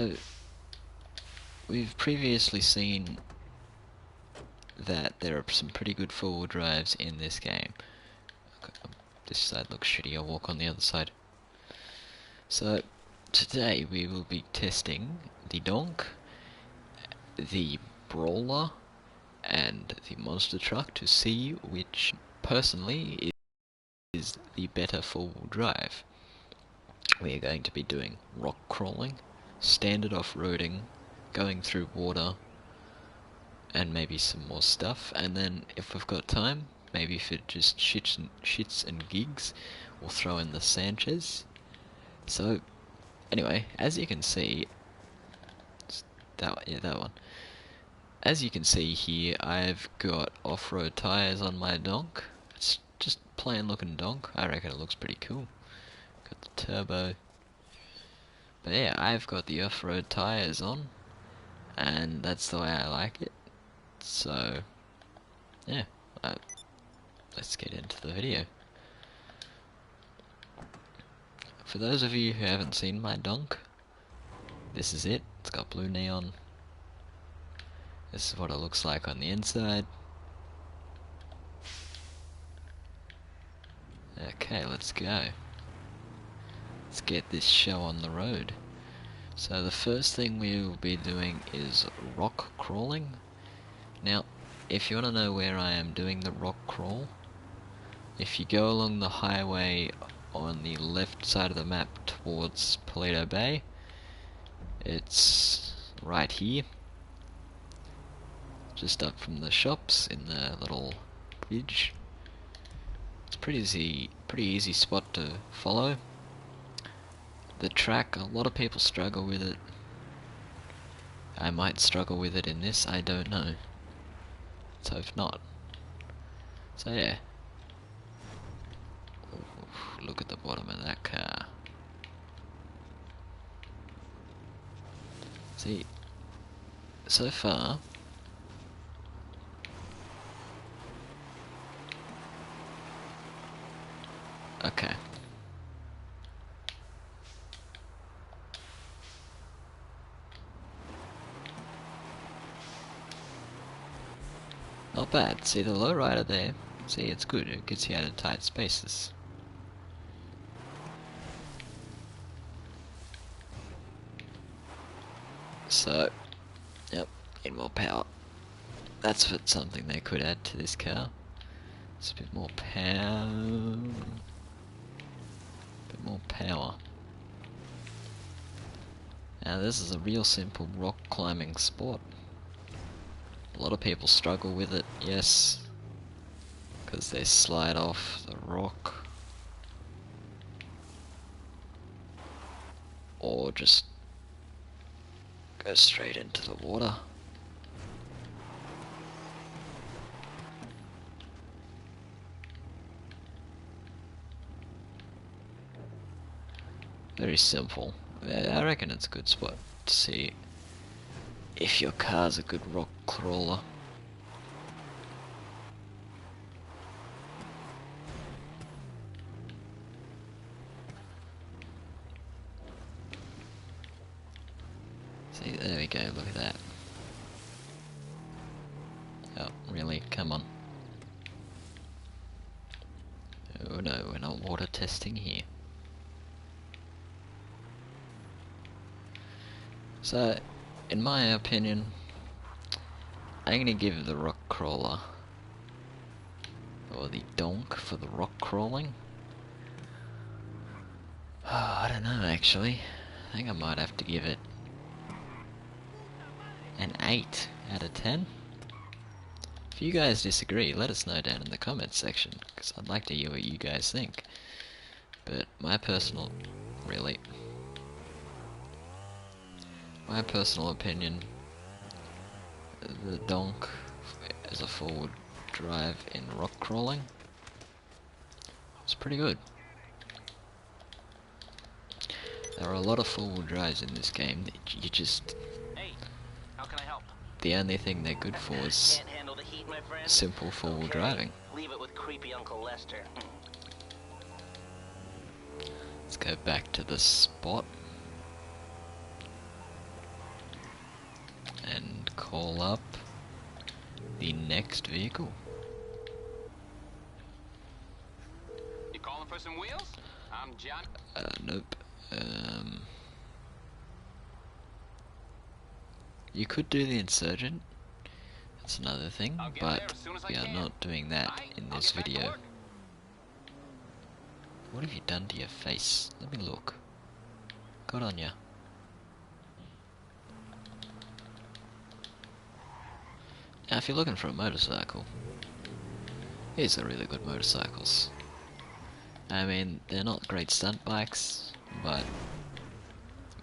So, we've previously seen that there are some pretty good four-wheel drives in this game. Okay, this side looks shitty, I'll walk on the other side. So, today we will be testing the Donk, the Brawler, and the Monster Truck to see which, personally, is the better four-wheel drive. We are going to be doing rock crawling, standard off-roading, going through water, and maybe some more stuff, and then if we've got time, maybe if it just shits and gigs, we'll throw in the Sanchez. So, anyway, as you can see, that one. As you can see here, I've got off-road tyres on my Donk. It's just plain looking Donk. I reckon it looks pretty cool. Got the turbo. But yeah, I've got the off-road tyres on, and that's the way I like it. So, yeah, let's get into the video. For those of you who haven't seen my Donk, this is it. It's got blue neon. This is what it looks like on the inside. Okay, let's go. Let's get this show on the road. So the first thing we will be doing is rock crawling. Now, if you want to know where I am doing the rock crawl, if you go along the highway on the left side of the map towards Paleto Bay, it's right here, just up from the shops in the little bridge. It's pretty easy spot to follow. The track, a lot of people struggle with it. I might struggle with it in this, I don't know. So if not. So yeah. Ooh, look at the bottom of that car. See, so far, okay. Not bad. See the low rider there? See, it's good. It gets you out of tight spaces. So, yep, need more power. That's something they could add to this car. It's a bit more power. Bit more power. Now this is a real simple rock climbing sport. A lot of people struggle with it, yes, because they slide off the rock, or just go straight into the water. Very simple. I reckon it's a good spot to see if your car's a good rock crawler. See, there we go, look at that. Oh, really? Come on. Oh no, we're not water testing here. So, in my opinion, I'm gonna give the rock crawler, or the Donk for the rock crawling. Oh, I don't know actually. I think I might have to give it an 8 out of 10. If you guys disagree, let us know down in the comments section, because I'd like to hear what you guys think. But my personal opinion, the Donk as a forward drive in rock crawling was pretty good. There are a lot of forward drives in this game that you just... Hey, how can I help? The only thing they're good for is Can't handle the heat, my friend? simple forward driving. Leave it with creepy Uncle Lester. Let's go back to the spot. call up the next vehicle. You calling for some wheels? I'm John. Nope. You could do the insurgent. That's another thing, I'll get but there as soon as I we are can. not doing that Aight, in I'll this get back to video. work. What have you done to your face? Let me look. Good on ya. Now, if you're looking for a motorcycle, these are really good motorcycles. I mean, they're not great stunt bikes, but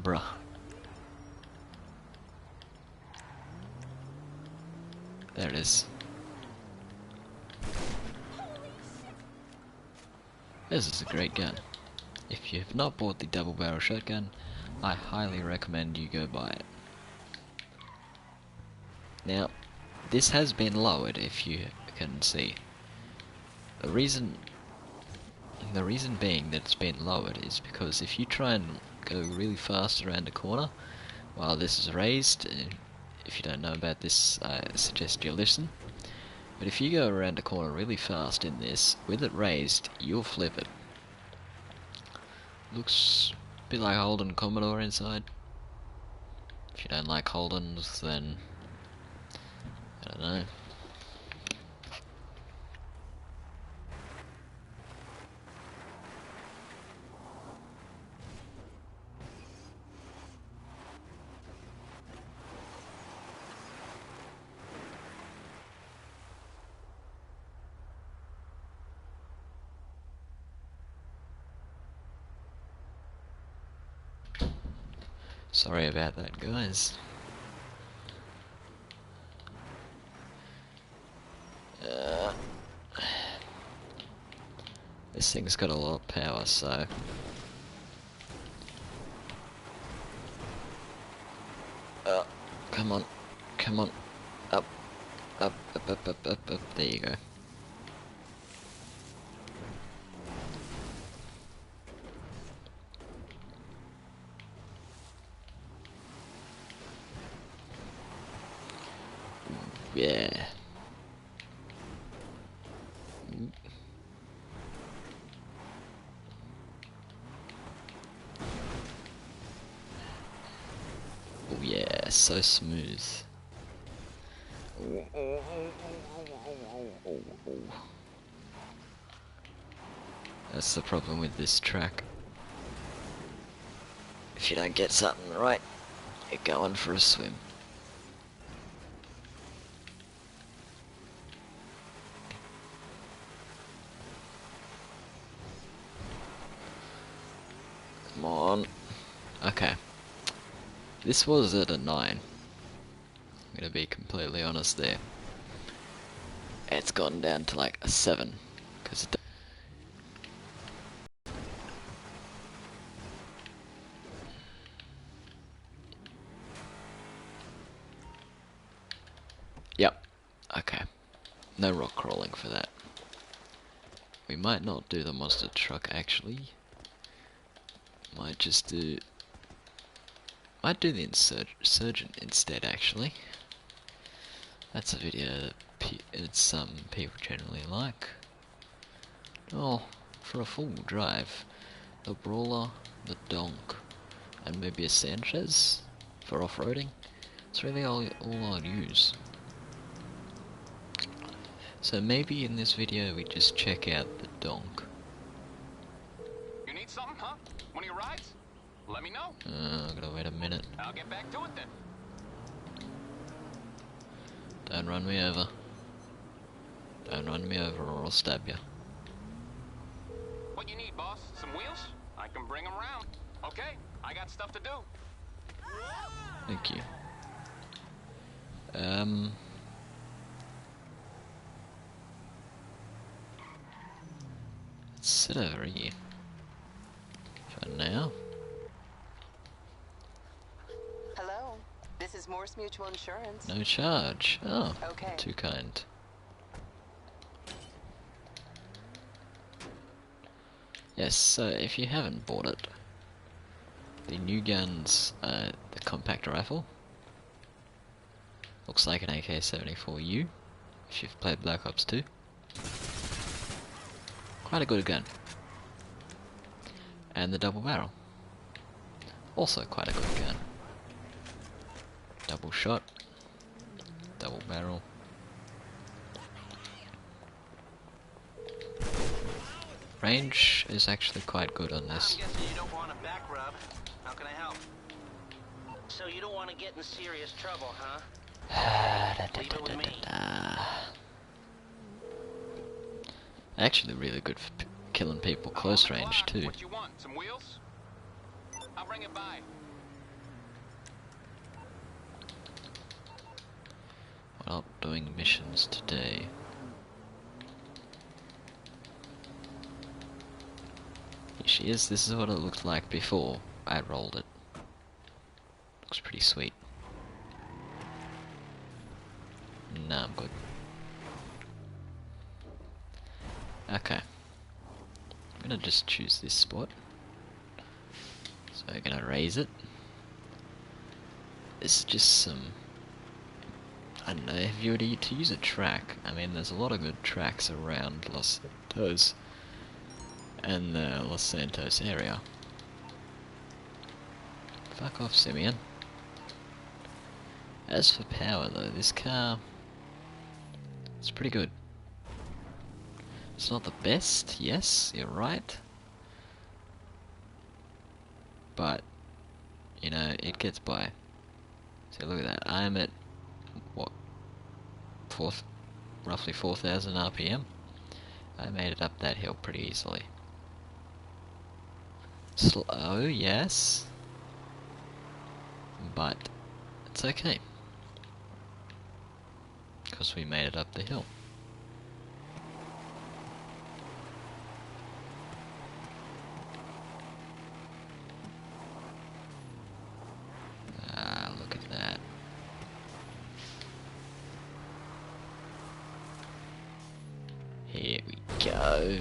bruh. There it is. This is a great gun. If you have not bought the double barrel shotgun, I highly recommend you go buy it. Now, this has been lowered, if you can see. The reason being that it's been lowered is because if you try and go really fast around a corner while this is raised, if you don't know about this, I suggest you listen. But if you go around a corner really fast in this, with it raised, you'll flip it. Looks a bit like Holden Commodore inside. If you don't like Holdens, then I don't know. Sorry about that, guys. This thing's got a lot of power, so come on, come on, up, up, up, up, up, up, up. There you go. Yeah. Oh yeah, so smooth. That's the problem with this track. If you don't get something right, you're going for a swim. Come on. Okay. This was at a 9. I'm gonna be completely honest there. It's gone down to like a 7. Because it. Yep. Okay. No rock crawling for that. We might not do the monster truck actually. Might just do. Might do the insurgent instead actually. That's a video that people generally like. Oh, for a full drive, the Brawler, the Donk, and maybe a Sanchez for off-roading. It's really all I'll use. So maybe in this video we just check out the Donk. You need something, huh? One of your rides? Let me know. I gotta wait a minute. I'll get back to it then. Don't run me over. Don't run me over or I'll stab you. What you need, boss? Some wheels? I can bring them around. Okay, I got stuff to do. Thank you. Let's sit over here. For now. Hello, this is Morse Mutual Insurance. No charge. Oh, Okay. too kind. Yes, so if you haven't bought it, the new guns, the compact rifle, Looks like an AK-74U, if you've played Black Ops 2. Quite a good gun. And the double barrel. Also quite a good gun. Double shot. Double barrel. Range is actually quite good on this. I'm guessing you don't want a back rub. How can I help? So you don't want to get in serious trouble, huh? Leave it with me. Actually really good for killing people close range too. What you want? Some wheels? I'll bring it by. We're not doing missions today. Here she is. This is what it looked like before I rolled it. Looks pretty sweet. Nah, I'm good. Okay. I'm gonna just choose this spot. So I'm gonna raise it. This is just some... I don't know, if you were to use a track, I mean there's a lot of good tracks around Los Santos and the Los Santos area. Fuck off, Simeon. As for power though, this car... it's pretty good. It's not the best, yes, you're right. But, you know, it gets by. So look at that, I'm at, what, roughly 4,000 RPM. I made it up that hill pretty easily. Slow, yes. But, it's okay. Because we made it up the hill. Look at that. Here we go.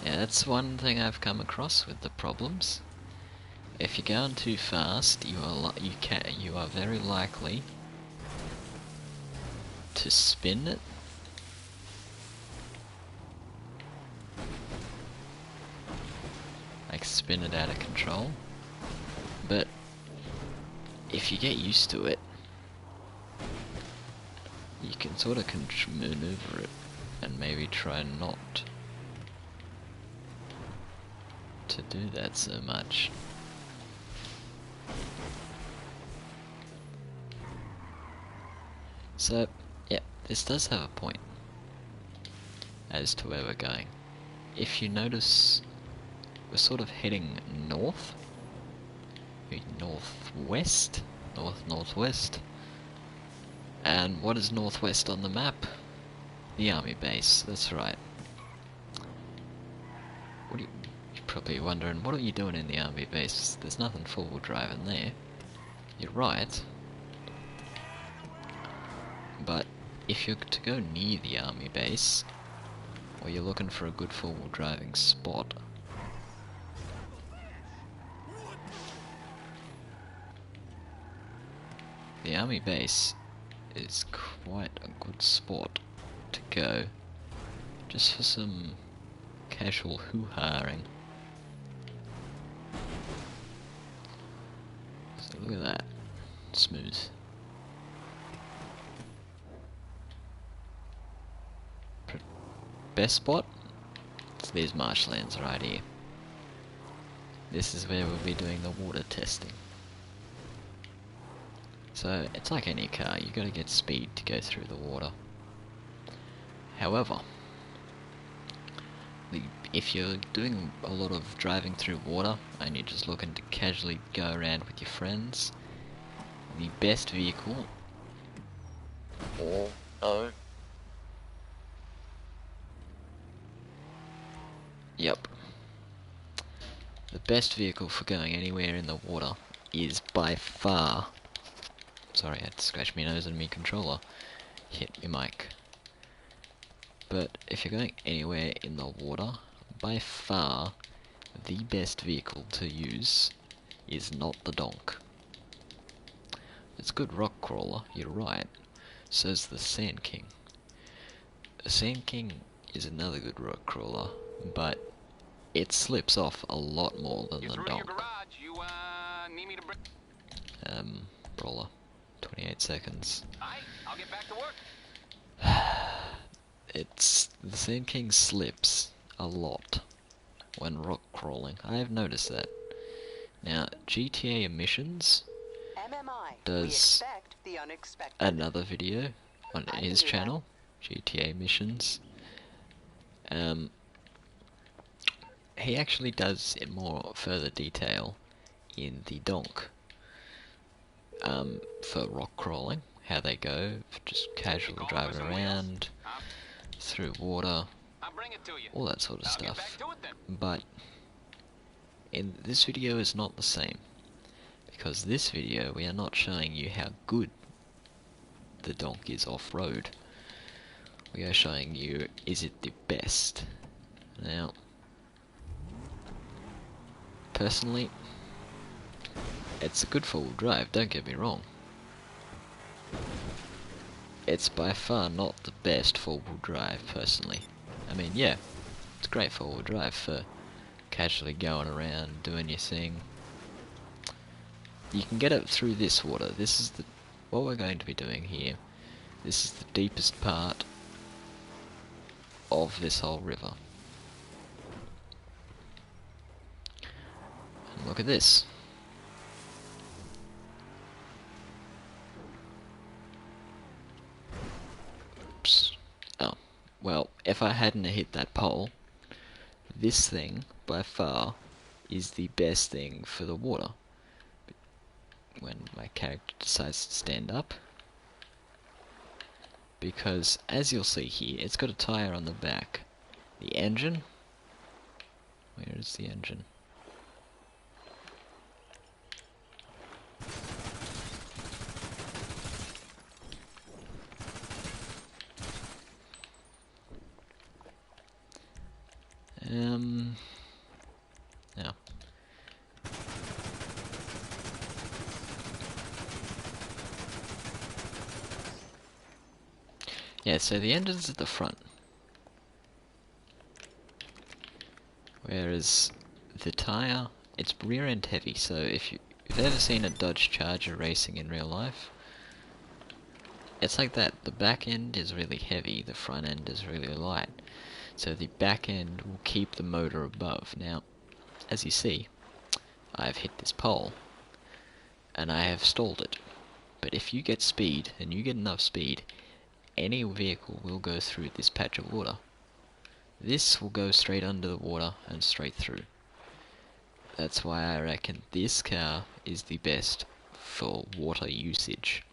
Yeah, that's one thing I've come across with the problems. If you're going too fast, you are very likely to spin it. Like spin it out of control. But if you get used to it, you can sort of maneuver it and maybe try not to do that so much. So, yeah, this does have a point as to where we're going. If you notice, we're sort of heading north, northwest, northwest. And what is northwest on the map? The army base, that's right. You're probably wondering, what are you doing in the army base? There's nothing four-wheel drive in there. You're right. But if you're to go near the army base, or you're looking for a good four-wheel driving spot, the army base is quite a good spot to go, just for some casual hoo-haring. So look at that, smooth. Best spot? It's these marshlands right here. This is where we'll be doing the water testing. So, it's like any car, you gotta get speed to go through the water. However, if you're doing a lot of driving through water, and you're just looking to casually go around with your friends, the best vehicle... Yep. The best vehicle for going anywhere in the water is by far... Sorry, I had to scratch my nose and my controller hit my mic. But if you're going anywhere in the water, by far the best vehicle to use is not the Donk. a good rock crawler, you're right. So's the Sand King. The Sand King is another good rock crawler, but it slips off a lot more than You're the through to your Donk. garage. You, need me to bring... Brawler. 28 seconds. Aight, I'll get back to work. The Sand King slips a lot when rock crawling. I have noticed that. Now, GTA Emissions MMI. We does expect the unexpected. another video on I his can do channel, GTA Missions. He actually does in more further detail in the Donk. For rock crawling, how they go, just casually driving around, through water, I'll bring it to you. all that sort of I'll get stuff. back to it then. But in this video is not the same, because this video we are not showing you how good the Donk is off-road. We are showing you, is it the best? Now, personally, it's a good four-wheel drive, don't get me wrong. It's by far not the best four-wheel drive, personally. I mean, yeah, it's a great four-wheel drive for casually going around, doing your thing. You can get it through this water. This is what we're going to be doing here. This is the deepest part of this whole river. And look at this. Oops. Oh, well, if I hadn't hit that pole, this thing, by far, is the best thing for the water. When my character decides to stand up. Because, as you'll see here, it's got a tyre on the back. The engine? Where is the engine? Yeah. Yeah, so the engine's at the front. Whereas the tyre, it's rear end heavy, so if you've ever seen a Dodge Charger racing in real life, it's like that. The back end is really heavy, the front end is really light. So the back end will keep the motor above. Now, as you see, I've hit this pole, and I have stalled it. But if you get speed, and you get enough speed, any vehicle will go through this patch of water. This will go straight under the water and straight through. That's why I reckon this car is the best for water usage,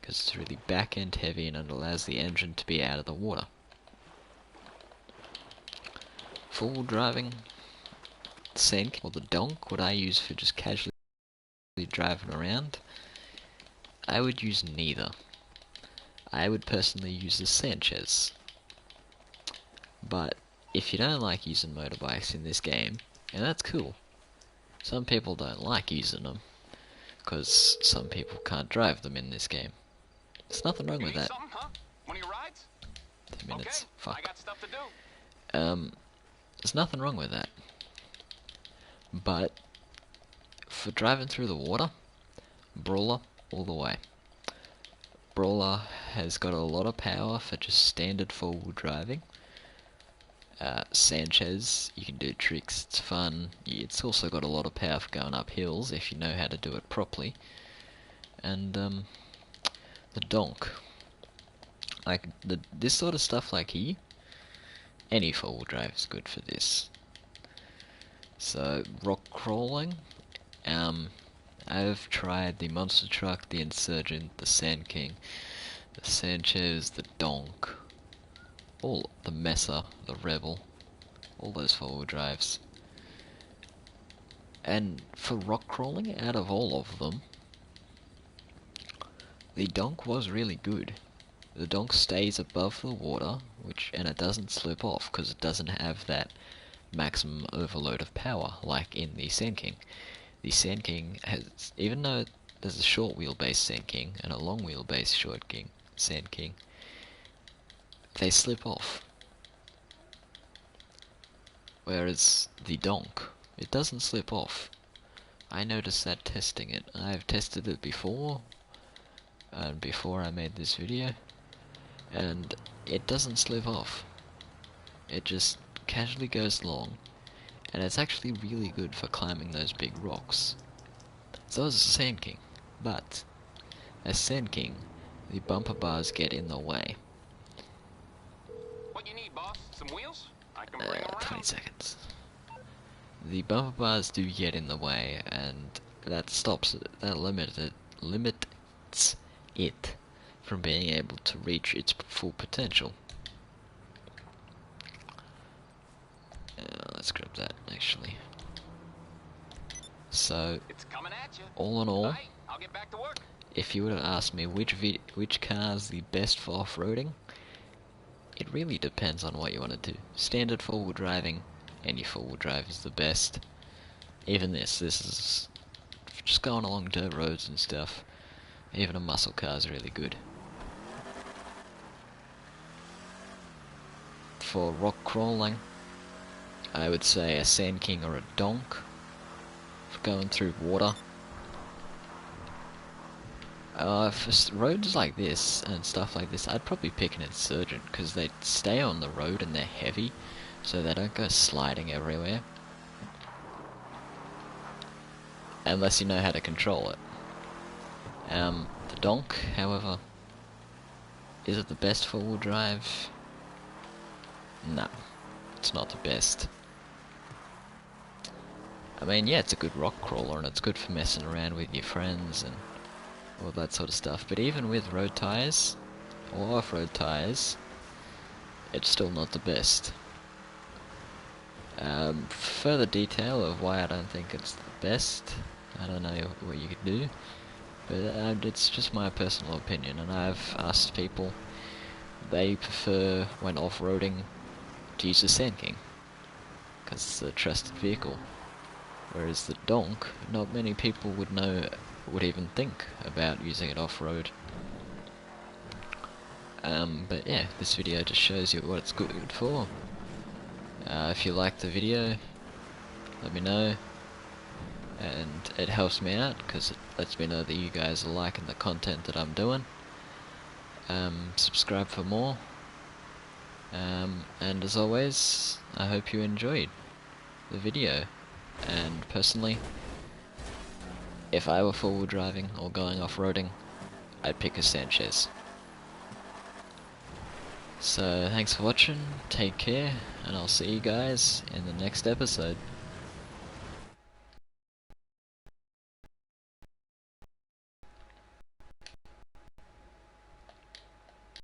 because it's really back end heavy and it allows the engine to be out of the water. Full driving, Sand or the Donk, what I use for just casually driving around, I would use neither. I would personally use the Sanchez. But if you don't like using motorbikes in this game, and that's cool. Some people don't like using them, because some people can't drive them in this game. There's nothing wrong with that. Something, huh? One of your rides? 10 minutes. Okay, Fuck. I got stuff to do. There's nothing wrong with that. But for driving through the water, Brawler all the way. Brawler has got a lot of power for just standard four-wheel driving. Sanchez, you can do tricks, it's fun. It's also got a lot of power for going up hills if you know how to do it properly. And the Donk, like this sort of stuff like here, any four-wheel drive is good for this. So rock crawling, I've tried the Monster Truck, the Insurgent, the Sand King, the Sanchez, the Donk, all the Messer, the Rebel, all those four-wheel drives. And for rock crawling, out of all of them, the Donk was really good. The Donk stays above the water, and it doesn't slip off because it doesn't have that maximum overload of power like in the Sand King. The Sand King has, even though there's a short wheelbase Sand King and a long wheelbase Sand King. They slip off. Whereas the Donk, it doesn't slip off. I noticed that testing it. I've tested it before, and before I made this video, and it doesn't slip off. It just casually goes along, and it's actually really good for climbing those big rocks. So is a Sand King, but as Sand King, the bumper bars get in the way. What you need, boss? Some wheels? I can bring 'em 20 around. seconds. The bumper bars do get in the way, and that stops it, that limits it from being able to reach its full potential. Let's grab that, actually. So, It's coming at you. all in all, Right, I'll get back to work. if you were to ask me which car is the best for off-roading, it really depends on what you want to do. Standard four-wheel driving, any four-wheel drive is the best. Even this is just going along dirt roads and stuff. Even a muscle car is really good. For rock crawling, I would say a Sand King or a Donk. For going through water. For roads like this and stuff like this, I'd probably pick an Insurgent, because they stay on the road and they're heavy, so they don't go sliding everywhere. Unless you know how to control it. The Donk, however, is it the best four-wheel drive? No, it's not the best. I mean, yeah, it's a good rock crawler and it's good for messing around with your friends and all that sort of stuff, but even with road tyres, or off-road tyres, it's still not the best. Further detail of why I don't think it's the best, I don't know what you could do, but it's just my personal opinion, and I've asked people, they prefer, when off-roading, to use the Sand King, because it's a trusted vehicle. Whereas the Donk, not many people would even think about using it off-road. But yeah, this video just shows you what it's good for. If you like the video, let me know, and it helps me out because it lets me know that you guys are liking the content that I'm doing. Subscribe for more, and as always, I hope you enjoyed the video. And personally, if I were four-wheel driving or going off-roading, I'd pick a Sanchez. So thanks for watching, take care, and I'll see you guys in the next episode.